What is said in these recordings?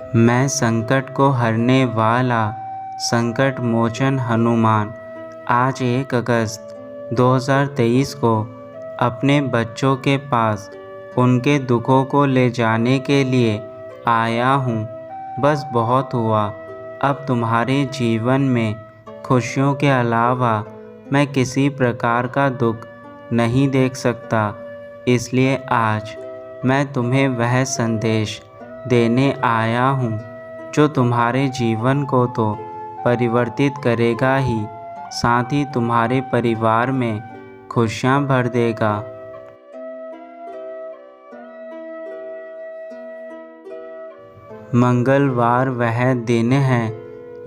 मैं संकट को हरने वाला संकट मोचन हनुमान आज 1 अगस्त 2023 को अपने बच्चों के पास उनके दुखों को ले जाने के लिए आया हूँ। बस बहुत हुआ। अब तुम्हारे जीवन में खुशियों के अलावा मैं किसी प्रकार का दुख नहीं देख सकता। इसलिए आज मैं तुम्हें वह संदेश देने आया हूँ जो तुम्हारे जीवन को तो परिवर्तित करेगा ही, साथ ही तुम्हारे परिवार में खुशियाँ भर देगा। मंगलवार वह दिन है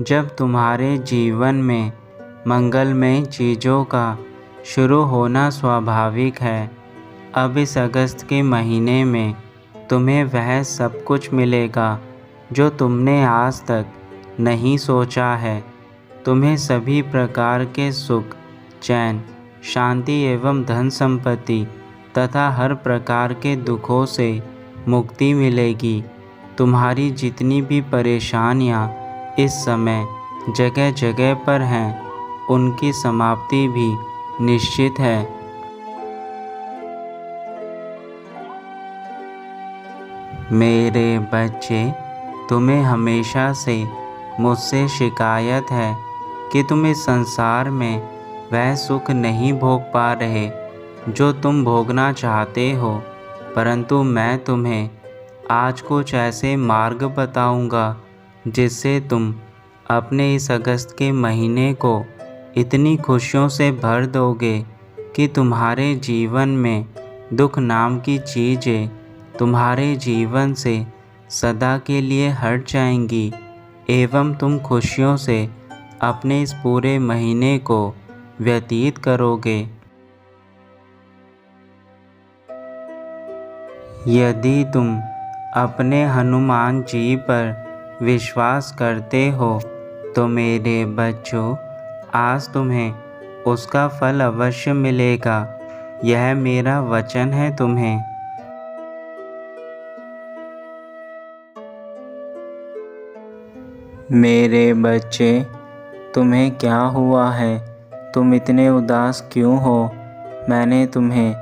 जब तुम्हारे जीवन में मंगलमय चीज़ों का शुरू होना स्वाभाविक है। अब इस अगस्त के महीने में तुम्हें वह सब कुछ मिलेगा जो तुमने आज तक नहीं सोचा है। तुम्हें सभी प्रकार के सुख, चैन, शांति एवं धन संपत्ति तथा हर प्रकार के दुखों से मुक्ति मिलेगी। तुम्हारी जितनी भी परेशानियां इस समय जगह जगह पर हैं, उनकी समाप्ति भी निश्चित है। मेरे बच्चे, तुम्हें हमेशा से मुझसे शिकायत है कि तुम इस संसार में वह सुख नहीं भोग पा रहे जो तुम भोगना चाहते हो, परंतु मैं तुम्हें आज कुछ ऐसे मार्ग बताऊंगा जिससे तुम अपने इस अगस्त के महीने को इतनी खुशियों से भर दोगे कि तुम्हारे जीवन में दुख नाम की चीज़ें तुम्हारे जीवन से सदा के लिए हट जाएंगी एवं तुम खुशियों से अपने इस पूरे महीने को व्यतीत करोगे। यदि तुम अपने हनुमान जी पर विश्वास करते हो तो मेरे बच्चों, आज तुम्हें उसका फल अवश्य मिलेगा। यह मेरा वचन है तुम्हें। मेरे बच्चे, तुम्हें क्या हुआ है? तुम इतने उदास क्यों हो? मैंने तुम्हें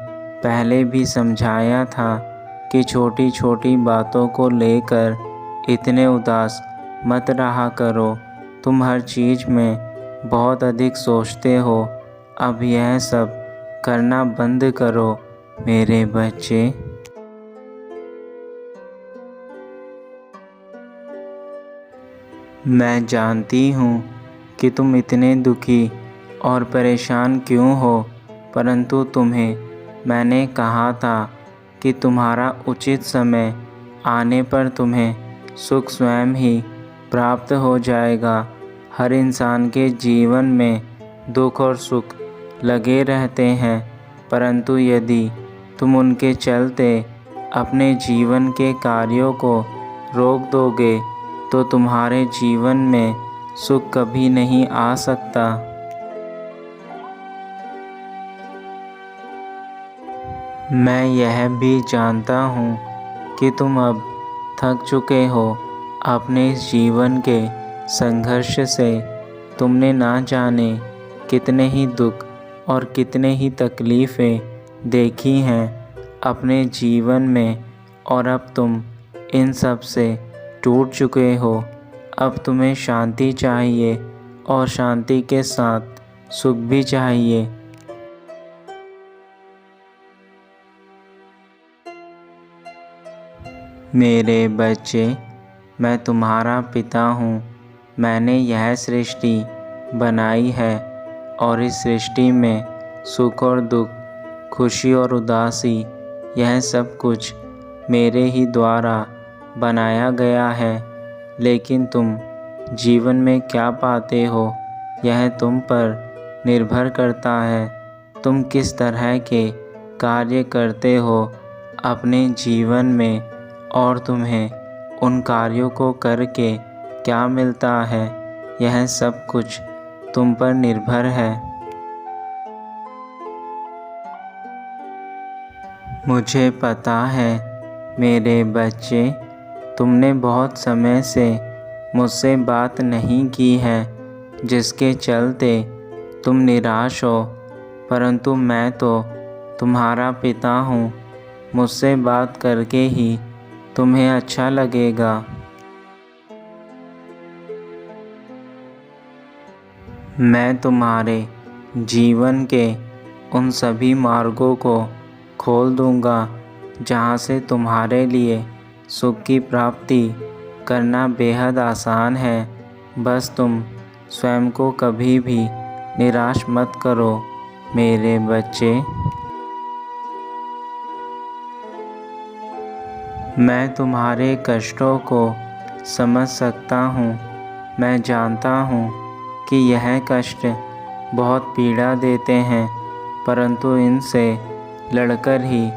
पहले भी समझाया था कि छोटी छोटी बातों को लेकर इतने उदास मत रहा करो। तुम हर चीज़ में बहुत अधिक सोचते हो। अब यह सब करना बंद करो मेरे बच्चे। मैं जानती हूँ कि तुम इतने दुखी और परेशान क्यों हो, परंतु तुम्हें मैंने कहा था कि तुम्हारा उचित समय आने पर तुम्हें सुख स्वयं ही प्राप्त हो जाएगा। हर इंसान के जीवन में दुख और सुख लगे रहते हैं, परंतु यदि तुम उनके चलते अपने जीवन के कार्यों को रोक दोगे तो तुम्हारे जीवन में सुख कभी नहीं आ सकता। मैं यह भी जानता हूँ कि तुम अब थक चुके हो अपने इस जीवन के संघर्ष से। तुमने ना जाने कितने ही दुख और कितने ही तकलीफ़ें देखी हैं अपने जीवन में, और अब तुम इन सब से टूट चुके हो। अब तुम्हें शांति चाहिए और शांति के साथ सुख भी चाहिए। मेरे बच्चे, मैं तुम्हारा पिता हूँ। मैंने यह सृष्टि बनाई है और इस सृष्टि में सुख और दुख, खुशी और उदासी, यह सब कुछ मेरे ही द्वारा बनाया गया है। लेकिन तुम जीवन में क्या पाते हो, यह तुम पर निर्भर करता है। तुम किस तरह के कार्य करते हो अपने जीवन में और तुम्हें उन कार्यों को करके क्या मिलता है, यह सब कुछ तुम पर निर्भर है। मुझे पता है मेरे बच्चे तुमने बहुत समय से मुझसे बात नहीं की है, जिसके चलते तुम निराश हो, परंतु मैं तो तुम्हारा पिता हूँ। मुझसे बात करके ही तुम्हें अच्छा लगेगा। मैं तुम्हारे जीवन के उन सभी मार्गों को खोल दूँगा जहाँ से तुम्हारे लिए सुख की प्राप्ति करना बेहद आसान है। बस तुम स्वयं को कभी भी निराश मत करो मेरे बच्चे। मैं तुम्हारे कष्टों को समझ सकता हूँ। मैं जानता हूँ कि यह कष्ट बहुत पीड़ा देते हैं, परंतु इनसे लड़कर ही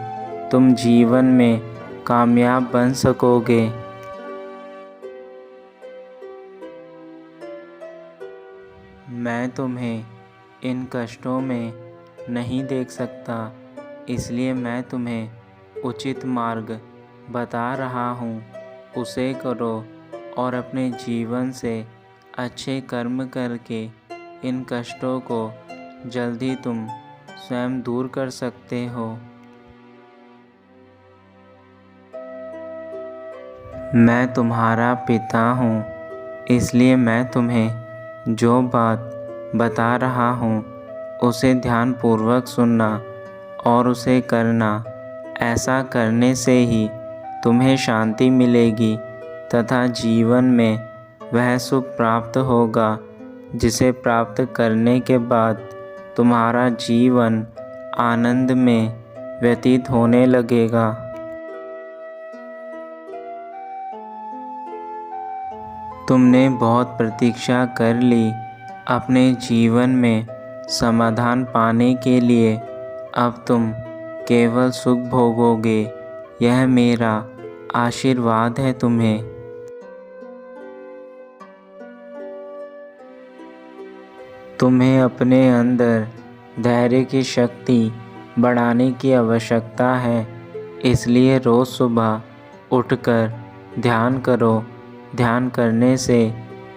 तुम जीवन में कामयाब बन सकोगे। मैं तुम्हें इन कष्टों में नहीं देख सकता, इसलिए मैं तुम्हें उचित मार्ग बता रहा हूँ। उसे करो और अपने जीवन से अच्छे कर्म करके इन कष्टों को जल्दी तुम स्वयं दूर कर सकते हो। मैं तुम्हारा पिता हूँ, इसलिए मैं तुम्हें जो बात बता रहा हूँ उसे ध्यानपूर्वक सुनना और उसे करना। ऐसा करने से ही तुम्हें शांति मिलेगी तथा जीवन में वह सुख प्राप्त होगा, जिसे प्राप्त करने के बाद तुम्हारा जीवन आनंद में व्यतीत होने लगेगा। तुमने बहुत प्रतीक्षा कर ली अपने जीवन में समाधान पाने के लिए। अब तुम केवल सुख भोगोगे, यह मेरा आशीर्वाद है तुम्हें। तुम्हें अपने अंदर धैर्य की शक्ति बढ़ाने की आवश्यकता है, इसलिए रोज़ सुबह उठकर ध्यान करो। ध्यान करने से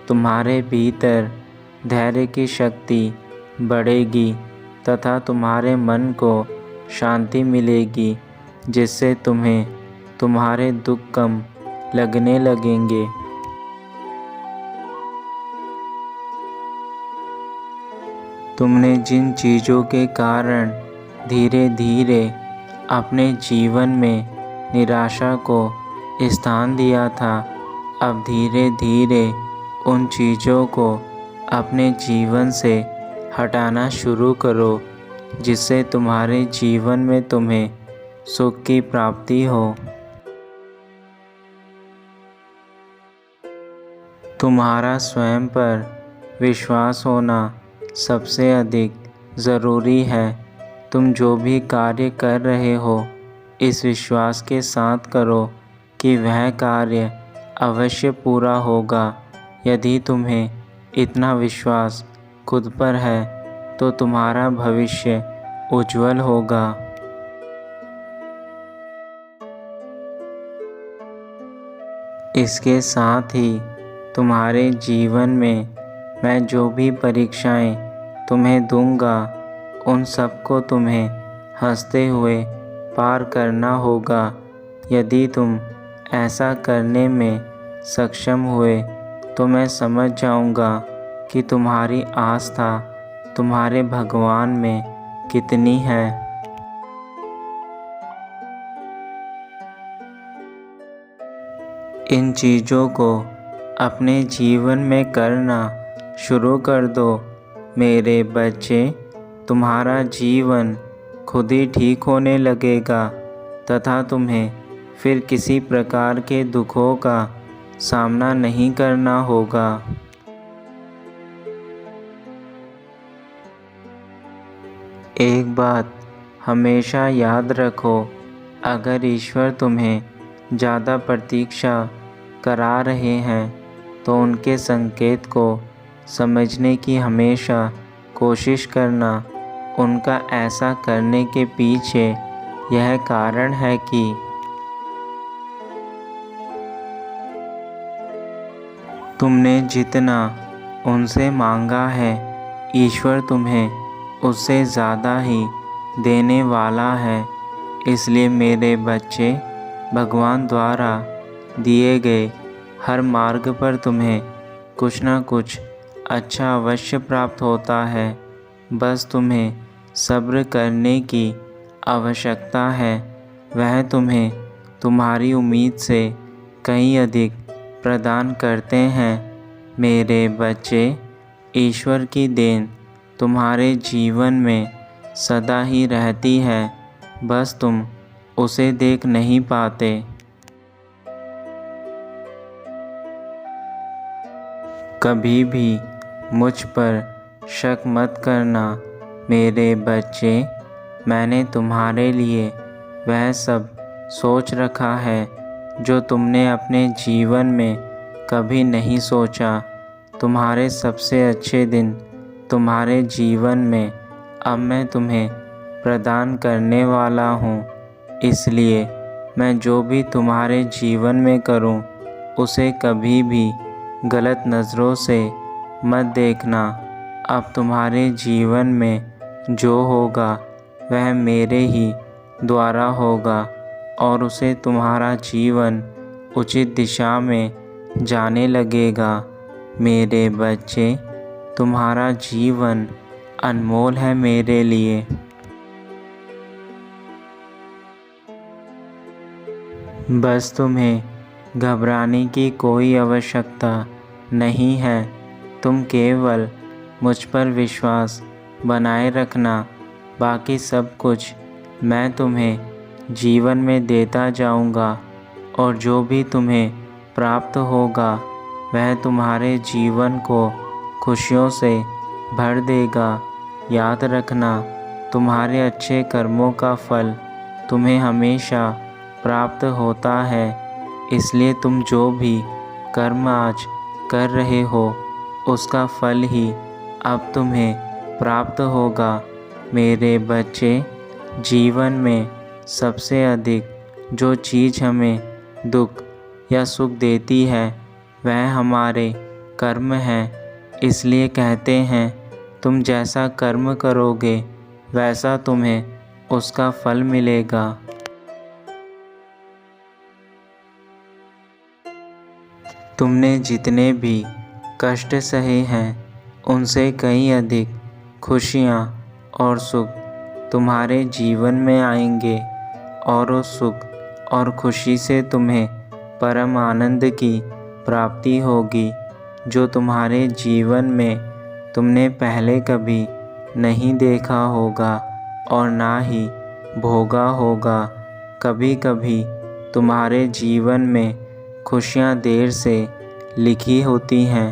तुम्हारे भीतर धैर्य की शक्ति बढ़ेगी तथा तुम्हारे मन को शांति मिलेगी, जिससे तुम्हें तुम्हारे दुख कम लगने लगेंगे। तुमने जिन चीज़ों के कारण धीरे धीरे अपने जीवन में निराशा को स्थान दिया था, अब धीरे धीरे उन चीज़ों को अपने जीवन से हटाना शुरू करो, जिससे तुम्हारे जीवन में तुम्हें सुख की प्राप्ति हो। तुम्हारा स्वयं पर विश्वास होना सबसे अधिक ज़रूरी है। तुम जो भी कार्य कर रहे हो, इस विश्वास के साथ करो कि वह कार्य अवश्य पूरा होगा। यदि तुम्हें इतना विश्वास खुद पर है, तो तुम्हारा भविष्य उज्जवल होगा। इसके साथ ही तुम्हारे जीवन में मैं जो भी परीक्षाएं तुम्हें दूंगा, उन सबको तुम्हें हंसते हुए पार करना होगा। यदि तुम ऐसा करने में सक्षम हुए, तो मैं समझ जाऊंगा कि तुम्हारी आस्था तुम्हारे भगवान में कितनी है। इन चीज़ों को अपने जीवन में करना शुरू कर दो मेरे बच्चे। तुम्हारा जीवन खुद ही ठीक होने लगेगा तथा तुम्हें फिर किसी प्रकार के दुखों का सामना नहीं करना होगा। एक बात हमेशा याद रखो, अगर ईश्वर तुम्हें ज़्यादा प्रतीक्षा करा रहे हैं, तो उनके संकेत को समझने की हमेशा कोशिश करना। उनका ऐसा करने के पीछे यह कारण है कि तुमने जितना उनसे मांगा है ईश्वर तुम्हें उससे ज़्यादा ही देने वाला है। इसलिए मेरे बच्चे, भगवान द्वारा दिए गए हर मार्ग पर तुम्हें कुछ न कुछ अच्छा अवश्य प्राप्त होता है। बस तुम्हें सब्र करने की आवश्यकता है। वह तुम्हें तुम्हारी उम्मीद से कहीं अधिक प्रदान करते हैं। मेरे बच्चे, ईश्वर की देन तुम्हारे जीवन में सदा ही रहती है, बस तुम उसे देख नहीं पाते। कभी भी मुझ पर शक मत करना मेरे बच्चे। मैंने तुम्हारे लिए वह सब सोच रखा है जो तुमने अपने जीवन में कभी नहीं सोचा। तुम्हारे सबसे अच्छे दिन तुम्हारे जीवन में अब मैं तुम्हें प्रदान करने वाला हूँ। इसलिए मैं जो भी तुम्हारे जीवन में करूँ उसे कभी भी गलत नज़रों से मत देखना। अब तुम्हारे जीवन में जो होगा वह मेरे ही द्वारा होगा और उसे तुम्हारा जीवन उचित दिशा में जाने लगेगा। मेरे बच्चे, तुम्हारा जीवन अनमोल है मेरे लिए। बस तुम्हें घबराने की कोई आवश्यकता नहीं है। तुम केवल मुझ पर विश्वास बनाए रखना। बाकी सब कुछ मैं तुम्हें जीवन में देता जाऊंगा और जो भी तुम्हें प्राप्त होगा वह तुम्हारे जीवन को खुशियों से भर देगा। याद रखना, तुम्हारे अच्छे कर्मों का फल तुम्हें हमेशा प्राप्त होता है। इसलिए तुम जो भी कर्म आज कर रहे हो उसका फल ही अब तुम्हें प्राप्त होगा। मेरे बच्चे, जीवन में सबसे अधिक जो चीज़ हमें दुख या सुख देती है वह हमारे कर्म हैं। इसलिए कहते हैं, तुम जैसा कर्म करोगे वैसा तुम्हें उसका फल मिलेगा। तुमने जितने भी कष्ट सहे हैं उनसे कहीं अधिक खुशियाँ और सुख तुम्हारे जीवन में आएंगे और उस सुख और खुशी से तुम्हें परम आनंद की प्राप्ति होगी जो तुम्हारे जीवन में तुमने पहले कभी नहीं देखा होगा और ना ही भोगा होगा। कभी कभी तुम्हारे जीवन में खुशियाँ देर से लिखी होती हैं,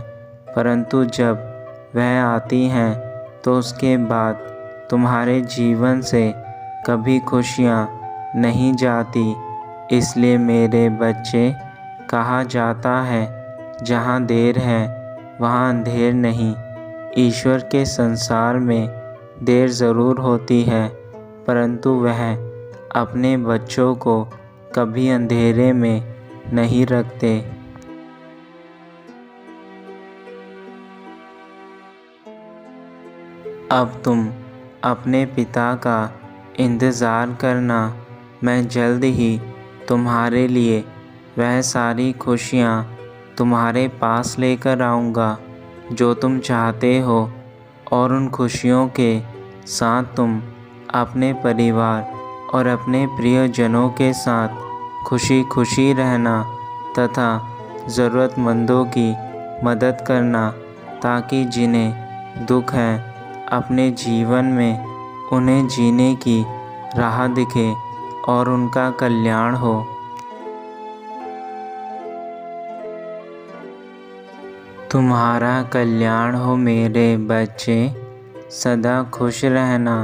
परंतु जब वह आती हैं तो उसके बाद तुम्हारे जीवन से कभी खुशियाँ नहीं जाती। इसलिए मेरे बच्चे, कहा जाता है जहाँ देर है वहाँ अंधेर नहीं। ईश्वर के संसार में देर ज़रूर होती है, परंतु वह अपने बच्चों को कभी अंधेरे में नहीं रखते। अब तुम अपने पिता का इंतज़ार करना। मैं जल्द ही तुम्हारे लिए वह सारी खुशियाँ तुम्हारे पास लेकर आऊँगा जो तुम चाहते हो और उन खुशियों के साथ तुम अपने परिवार और अपने प्रियजनों के साथ खुशी खुशी रहना तथा ज़रूरतमंदों की मदद करना, ताकि जिन्हें दुख है अपने जीवन में उन्हें जीने की राह दिखे और उनका कल्याण हो। तुम्हारा कल्याण हो मेरे बच्चे। सदा खुश रहना।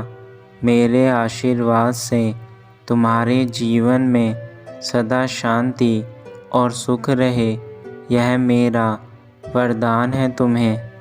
मेरे आशीर्वाद से तुम्हारे जीवन में सदा शांति और सुख रहे, यह मेरा वरदान है तुम्हें।